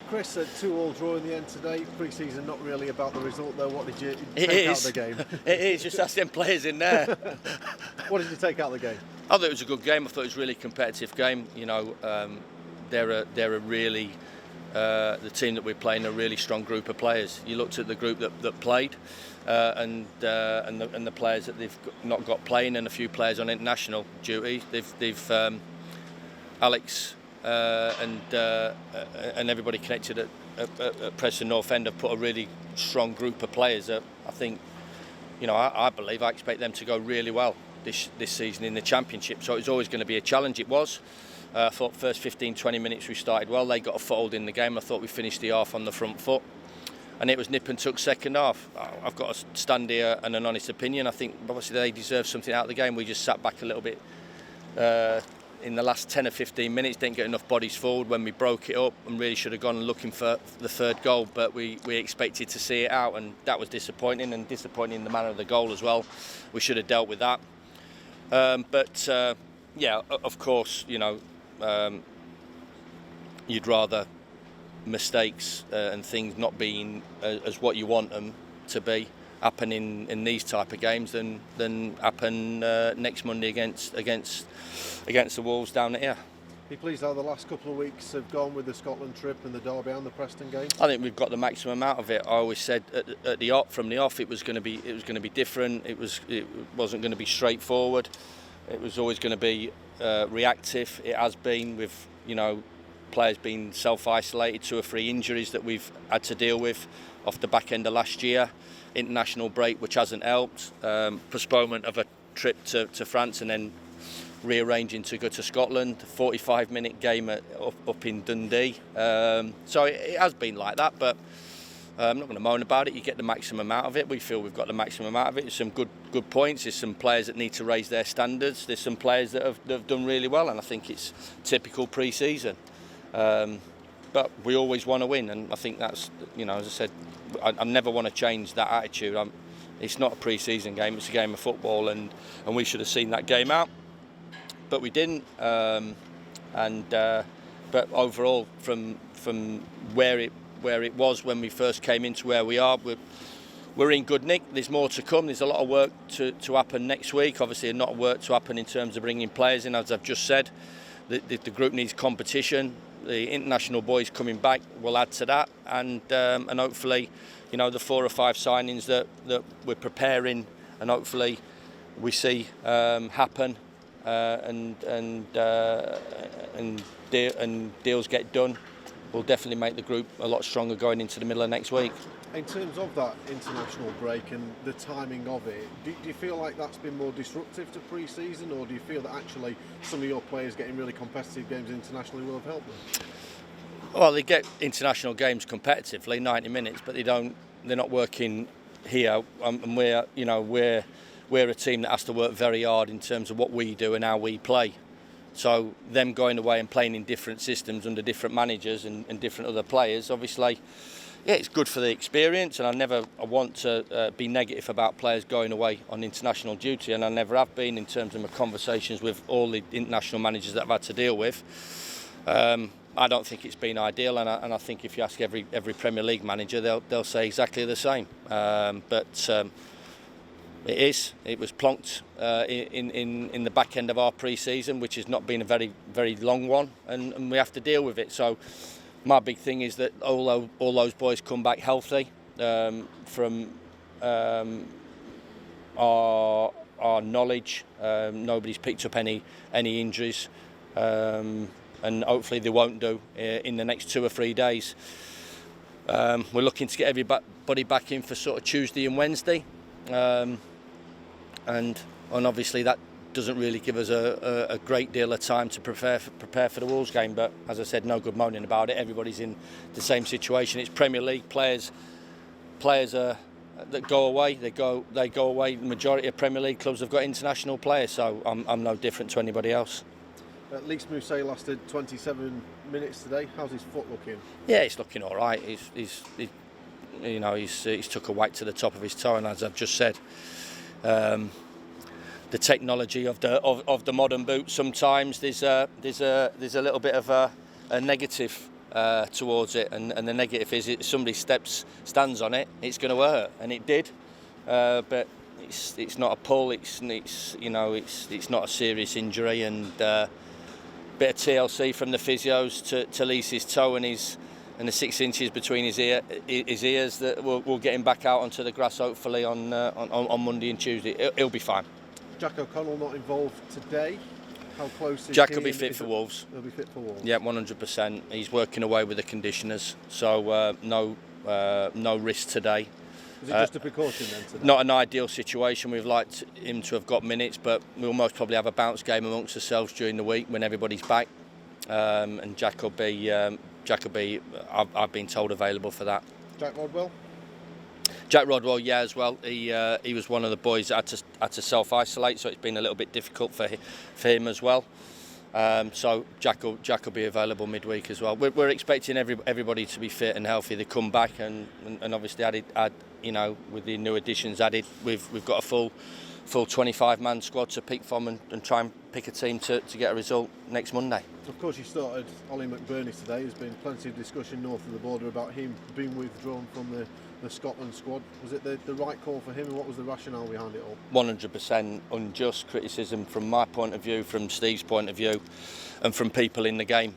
Chris, a 2-2 draw in the end today. Pre-season not really about the result though. What did you take out of the game? It is, just ask them players in there. What did you take out of the game? I thought it was a good game. I thought it was a really competitive game. You know, they're a really the team that we're playing, a really strong group of players. You looked at the group that played, and the players that they've not got playing, and a few players on international duty. They've Alex and everybody connected at Preston North End have put a really strong group of players that I think, you know, I believe I expect them to go really well this season in the Championship. So it was always going to be a challenge. It was. I thought first 15-20 minutes we started well. They got a foothold in the game. I thought we finished the half on the front foot, and it was nip and tuck second half. I've got to stand here and an honest opinion. I think obviously they deserve something out of the game. We just sat back a little bit in the last 10 or 15 minutes, didn't get enough bodies forward when we broke it up, and really should have gone looking for the third goal, but we expected to see it out, and that was disappointing, and disappointing in the manner of the goal as well. We should have dealt with that. Yeah, of course, you know, you'd rather mistakes and things not being as what you want them to be happen in these type of games than happen next Monday against the Wolves down here. Be pleased how the last couple of weeks have gone with the Scotland trip and the derby and the Preston game. I think we've got the maximum out of it. I always said from the off it was going to be different. It wasn't going to be straightforward. It was always going to be reactive. It has been, with, you know, players being self-isolated, 2 or 3 injuries that we've had to deal with off the back end of last year, international break which hasn't helped, postponement of a trip to France and then rearranging to go to Scotland, 45-minute game up in Dundee. So it has been like that, but I'm not going to moan about it. You get the maximum out of it. We feel we've got the maximum out of it. There's some good points. There's some players that need to raise their standards. There's some players that have done really well, and I think it's typical pre-season. But we always want to win, and I think that's, you know, as I said, I never want to change that attitude. It's not a pre-season game. It's a game of football, and we should have seen that game out, but we didn't. But overall, from where it was when we first came into where we are, we're in good nick. There's more to come. There's a lot of work to happen next week. Obviously, a lot of work to happen in terms of bringing players in. As I've just said, the group needs competition. The international boys coming back will add to that, and hopefully, you know, the 4 or 5 signings that we're preparing, and hopefully we see happen, and deals get done, will definitely make the group a lot stronger going into the middle of next week. In terms of that international break and the timing of it, do you feel like that's been more disruptive to pre-season, or do you feel that actually some of your players getting really competitive games internationally will have helped them? Well, they get international games competitively, 90 minutes, but they're not working here, and we're a team that has to work very hard in terms of what we do and how we play. So them going away and playing in different systems under different managers and different other players, obviously, yeah, it's good for the experience, and I want to be negative about players going away on international duty, and I never have been in terms of my conversations with all the international managers that I've had to deal with. I don't think it's been ideal, and I think if you ask every Premier League manager, they'll say exactly the same. It was plonked in the back end of our pre-season, which has not been a very, very long one, and we have to deal with it. So my big thing is that all those boys come back healthy from our knowledge. Nobody's picked up any injuries, and hopefully they won't do in the next 2 or 3 days. We're looking to get everybody back in for sort of Tuesday and Wednesday. And obviously that doesn't really give us a great deal of time to prepare for the Wolves game. But as I said, no good moaning about it. Everybody's in the same situation. It's Premier League players that go away. They go away. The majority of Premier League clubs have got international players, so I'm no different to anybody else. At least Mousset lasted 27 minutes today. How's his foot looking? Yeah, he's looking all right. He's took a whack to the top of his toe, and as I've just said, the technology of the modern boot, sometimes there's a little bit of a negative towards it, and the negative is if somebody stands on it, it's going to hurt, and it did. But it's not a pull. It's not a serious injury, and bit of TLC from the physios to lease his toe and the 6 inches between his ears that will get him back out onto the grass hopefully on Monday and Tuesday. He'll be fine. Jack O'Connell not involved today. How close is Jack he? will be fit for Wolves. He'll be fit for Wolves. Yeah, 100%. He's working away with the conditioners, so no risk today. Is it just a precaution then today? Not an ideal situation. We've liked him to have got minutes, but we'll most probably have a bounce game amongst ourselves during the week when everybody's back. And Jack will be. I've been told available for that. Jack Rodwell. Jack Rodwell, yeah, as well. He was one of the boys that had to self-isolate, so it's been a little bit difficult for him as well. So Jack will be available midweek as well. We're expecting everybody to be fit and healthy. They come back, and obviously add with the new additions added, we've got a full 25-man squad to pick from and try and pick a team to get a result next Monday. Of course, you started Ollie McBurney today. There's been plenty of discussion north of the border about him being withdrawn from the Scotland squad. Was it the right call for him, and what was the rationale behind it all? 100% unjust criticism from my point of view, from Steve's point of view, and from people in the game.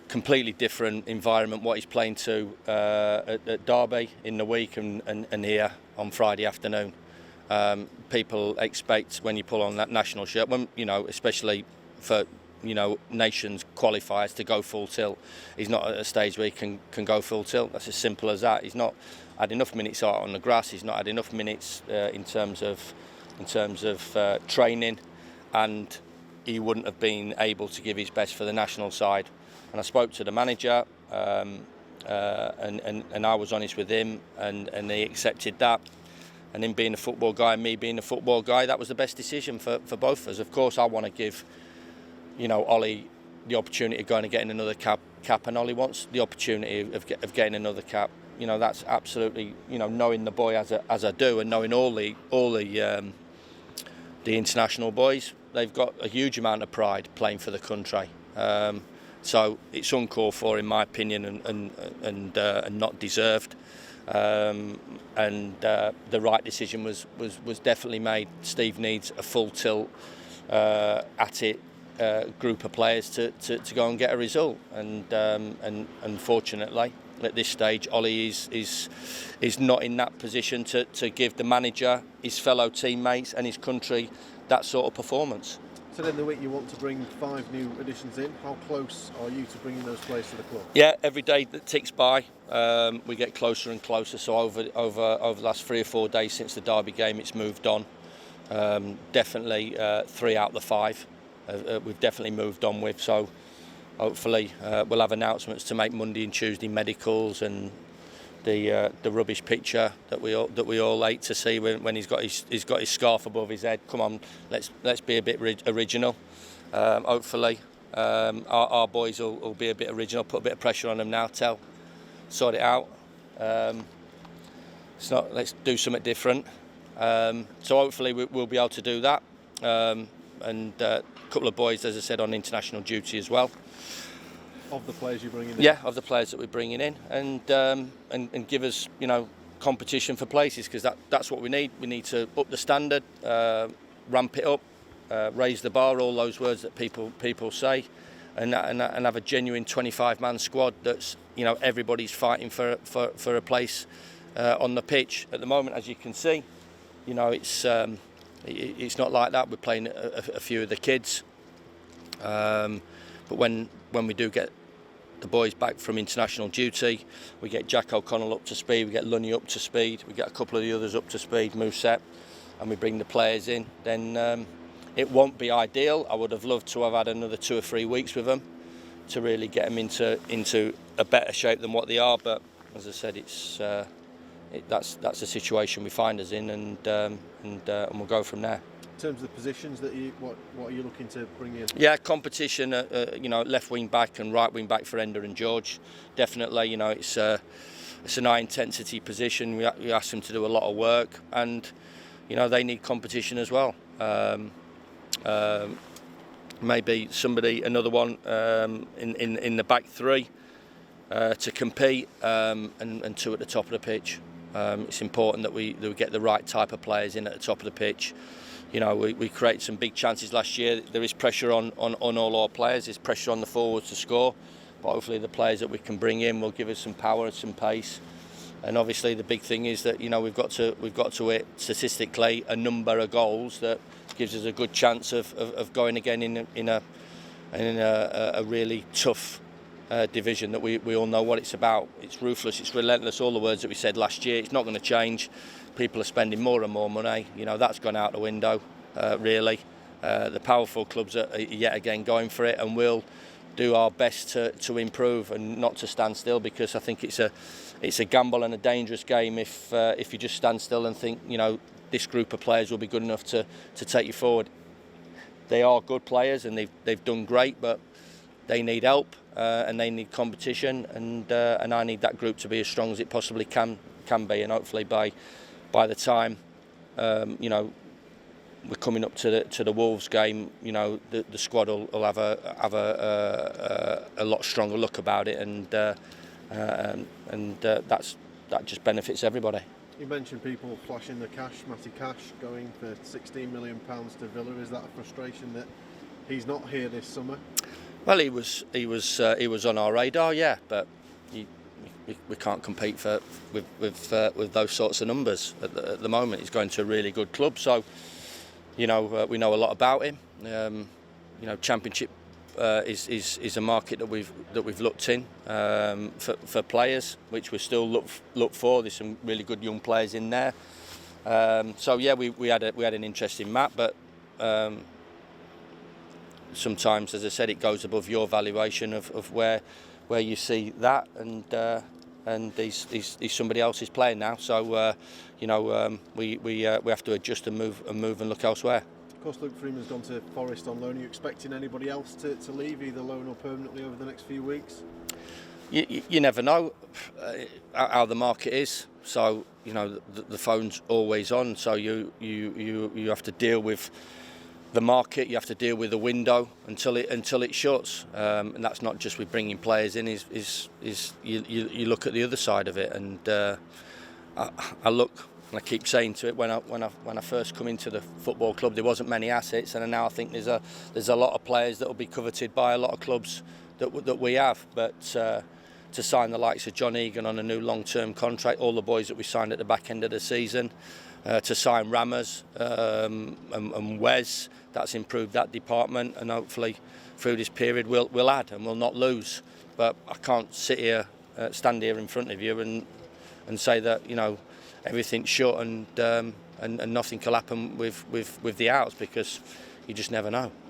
Completely different environment what he's playing to at Derby in the week and here on Friday afternoon. People expect when you pull on that national shirt, when especially for nations qualifiers, to go full tilt. He's not at a stage where he can go full tilt. That's as simple as that. He's not had enough minutes out on the grass. He's not had enough minutes in terms of training, and he wouldn't have been able to give his best for the national side. And I spoke to the manager, and I was honest with him, and he accepted that. And him being a football guy and me being a football guy, that was the best decision for both of us. Of course, I want to give Ollie the opportunity of going and getting another cap, and Ollie wants the opportunity of getting another cap. That's absolutely, knowing the boy as I do, and knowing all the international boys, they've got a huge amount of pride playing for the country. So it's uncalled for, in my opinion, and not deserved. And the right decision was definitely made. Steve needs a full tilt at it group of players to go and get a result, and unfortunately at this stage Ollie is not in that position to give the manager, his fellow teammates and his country that sort of performance. So then the week you want to bring 5 new additions in. How close are you to bringing those players to the club? Yeah, every day that ticks by, we get closer and closer. So over the last 3 or 4 days since the Derby game, it's moved on. Definitely 3 out of the 5 we've definitely moved on with. So hopefully we'll have announcements to make Monday and Tuesday, medicals and the rubbish picture that we all hate to see when he's got his scarf above his head. Come on, let's be a bit original. Hopefully our boys will be a bit original. Put a bit of pressure on them now. Sort it out. Let's do something different. So hopefully we'll be able to do that. And a couple of boys, as I said, on international duty as well. Of the players you're bringing in? Yeah, of the players that we're bringing in, and give us, competition for places, because that's what we need. We need to up the standard, ramp it up, raise the bar, all those words that people say, and have a genuine 25-man squad that's, everybody's fighting for a place on the pitch. At the moment, as you can see, it's not like that. We're playing a few of the kids, but when we do get the boys back from international duty, we get Jack O'Connell up to speed, we get Lunny up to speed, we get a couple of the others up to speed, Mousset, and we bring the players in, then it won't be ideal. I would have loved to have had another 2 or 3 weeks with them to really get them into a better shape than what they are, but as I said, that's the situation we find us in, and we'll go from there. In terms of the positions that what are you looking to bring in? Yeah, competition. Left wing back and right wing back for Ender and George. Definitely, it's a high intensity position. We ask them to do a lot of work, and they need competition as well. maybe another one in the back three to compete, and two at the top of the pitch. It's important that we get the right type of players in at the top of the pitch. You know, we created some big chances last year. There is pressure on all our players. There's pressure on the forwards to score, but hopefully the players that we can bring in will give us some power and some pace. And obviously the big thing is that, you know, we've got to hit statistically a number of goals that gives us a good chance of going again in a really tough division that we all know what it's about. It's ruthless, it's relentless, all the words that we said last year. It's not going to change. People are spending more and more money. You know, that's gone out the window, really. The powerful clubs are yet again going for it, and we'll do our best to improve and not to stand still, because I think it's a gamble and a dangerous game if you just stand still and think, you know, this group of players will be good enough to take you forward. They are good players and they've done great, but they need help and they need competition, and I need that group to be as strong as it possibly can be, and hopefully by the time you know, we're coming up to the Wolves game, you know, the squad will have a lot stronger look about it, and that just benefits everybody. You mentioned people flashing the cash, Matty Cash going for £16 million to Villa. Is that a frustration that he's not here this summer? Well, he was on our radar, yeah, but we can't compete with those sorts of numbers at the moment. He's going to a really good club, so you know, we know a lot about him. You know, Championship is a market that we've looked in for players, which we still look for. There's some really good young players in there. So yeah, we had an interesting map, but sometimes, as I said, it goes above your valuation of where you see that, and he's somebody else's player now. So you know, we have to adjust and move and look elsewhere. Of course, Luke Freeman's gone to Forest on loan. Are you expecting anybody else to leave, either loan or permanently, over the next few weeks? You never know how the market is. So you know, the phone's always on. So you have to deal with the market. You have to deal with the window until it shuts. And that's not just with bringing players in. You look at the other side of it, and I look. And I keep saying to it, when I first come into the football club, there wasn't many assets, and now I think there's a lot of players that will be coveted by a lot of clubs that we have. But to sign the likes of John Egan on a new long-term contract, all the boys that we signed at the back end of the season, to sign Rammers and Wes, that's improved that department, and hopefully through this period we'll add and we'll not lose. But I can't stand here in front of you and say that, you know, everything's shut and nothing can happen with the outs, because you just never know.